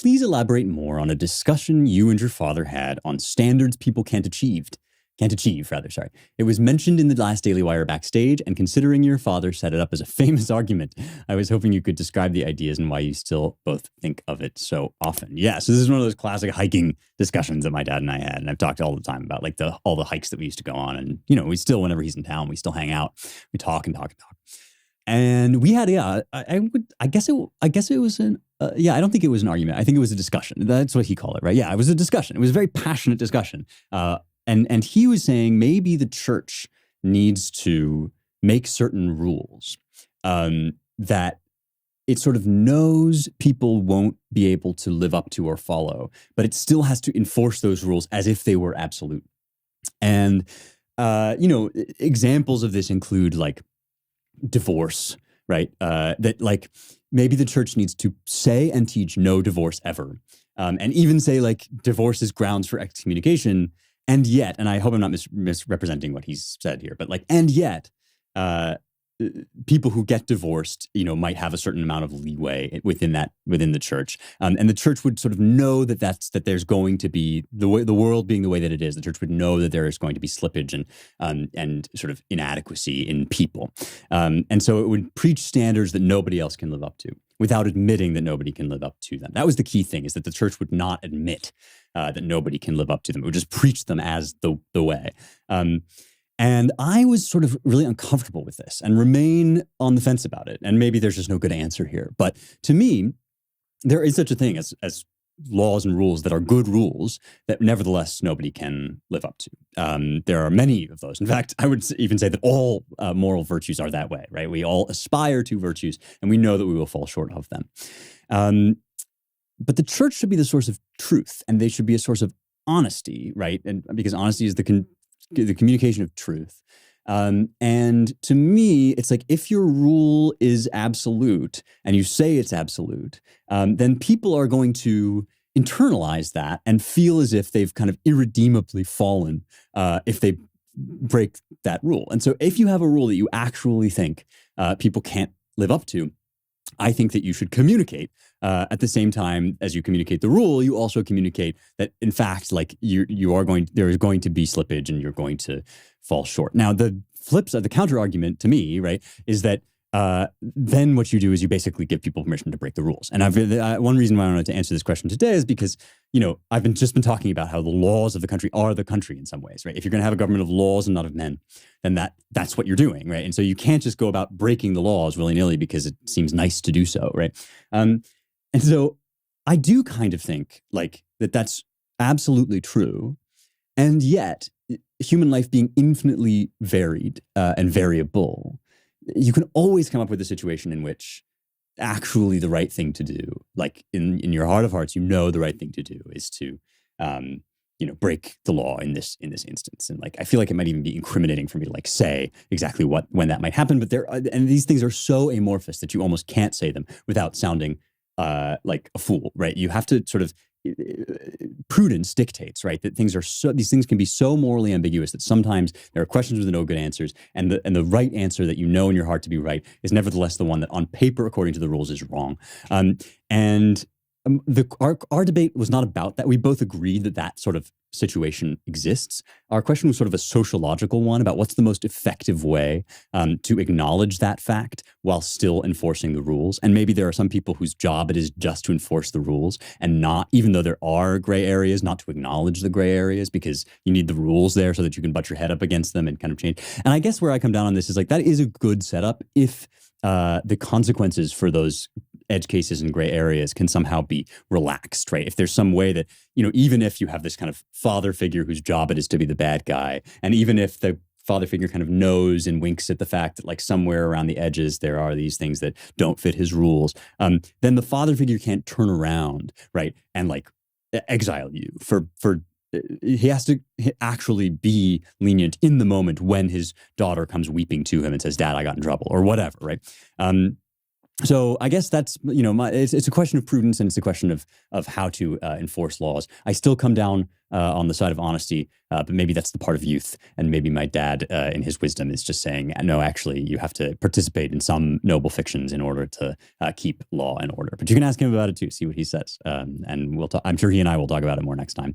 please elaborate more on a discussion you and your father had on standards people can't achieve, sorry. It was mentioned in the last Daily Wire backstage, and considering your father set it up as a famous argument, I was hoping you could describe the ideas and why you still both think of it so often. Yeah, so this is one of those classic hiking discussions that my dad and I had, and I've talked all the time about like all the hikes that we used to go on, and we still, whenever he's in town, we still hang out, we talk and talk and talk. And we had, I guess it was I don't think it was an argument. I think it was a discussion. That's what he called it, right? Yeah, it was a discussion. It was a very passionate discussion. And he was saying maybe the church needs to make certain rules that it sort of knows people won't be able to live up to or follow, but it still has to enforce those rules as if they were absolute. And, examples of this include like divorce, right? That like maybe the church needs to say and teach no divorce ever. And even say like divorce is grounds for excommunication. And yet, and I hope I'm not misrepresenting what he's said here, but like, and yet, people who get divorced, might have a certain amount of leeway within the church, and the church would sort of know that there's going to be the world being the way that it is. The church would know that there is going to be slippage and sort of inadequacy in people, and so it would preach standards that nobody else can live up to, without admitting that nobody can live up to them. That was the key thing: is that the church would not admit that nobody can live up to them. It would just preach them as the way. And I was sort of really uncomfortable with this and remain on the fence about it. And maybe there's just no good answer here. But to me, there is such a thing as laws and rules that are good rules that nevertheless nobody can live up to. There are many of those. In fact, I would even say that all moral virtues are that way, right? We all aspire to virtues and we know that we will fall short of them. But the church should be the source of truth, and they should be a source of honesty, right? And because honesty is the communication of truth. And to me, it's like if your rule is absolute and you say it's absolute, then people are going to internalize that and feel as if they've kind of irredeemably fallen if they break that rule. And so if you have a rule that you actually think people can't live up to, I think that you should communicate. At the same time as you communicate the rule, you also communicate that, in fact, like there is going to be slippage and you're going to fall short. Now, the flip side, the counter argument to me, right, is that then what you do is you basically give people permission to break the rules. And one reason why I wanted to answer this question today is because, I've just been talking about how the laws of the country are the country in some ways, right? If you're going to have a government of laws and not of men, then that's what you're doing, right? And so you can't just go about breaking the laws willy-nilly because it seems nice to do so, right? And so I do kind of think like that's absolutely true. And yet, human life being infinitely varied and variable, you can always come up with a situation in which actually the right thing to do, like in your heart of hearts, the right thing to do is to, break the law in this instance. And like, I feel like it might even be incriminating for me to like say exactly when that might happen. But and these things are so amorphous that you almost can't say them without sounding like a fool, right? You have to sort of prudence dictates, right, that these things can be so morally ambiguous that sometimes there are questions with no good answers, and the right answer that you know in your heart to be right is nevertheless the one that on paper, according to the rules, is wrong. Our debate was not about that. We both agreed that sort of situation exists. Our question was sort of a sociological one about what's the most effective way to acknowledge that fact while still enforcing the rules. And maybe there are some people whose job it is just to enforce the rules and not, even though there are gray areas, not to acknowledge the gray areas because you need the rules there so that you can butt your head up against them and kind of change. And I guess where I come down on this is like that is a good setup if the consequences for those edge cases and gray areas can somehow be relaxed, right? If there's some way that, even if you have this kind of father figure whose job it is to be the bad guy, and even if the father figure kind of knows and winks at the fact that like somewhere around the edges there are these things that don't fit his rules, then the father figure can't turn around, right, and like exile you for he has to actually be lenient in the moment when his daughter comes weeping to him and says, "Dad, I got in trouble," or whatever, right? So I guess that's, it's a question of prudence, and it's a question of how to enforce laws. I still come down on the side of honesty, but maybe that's the part of youth, and maybe my dad, in his wisdom, is just saying, no, actually, you have to participate in some noble fictions in order to keep law and order. But you can ask him about it too, see what he says, and we'll talk. I'm sure he and I will talk about it more next time.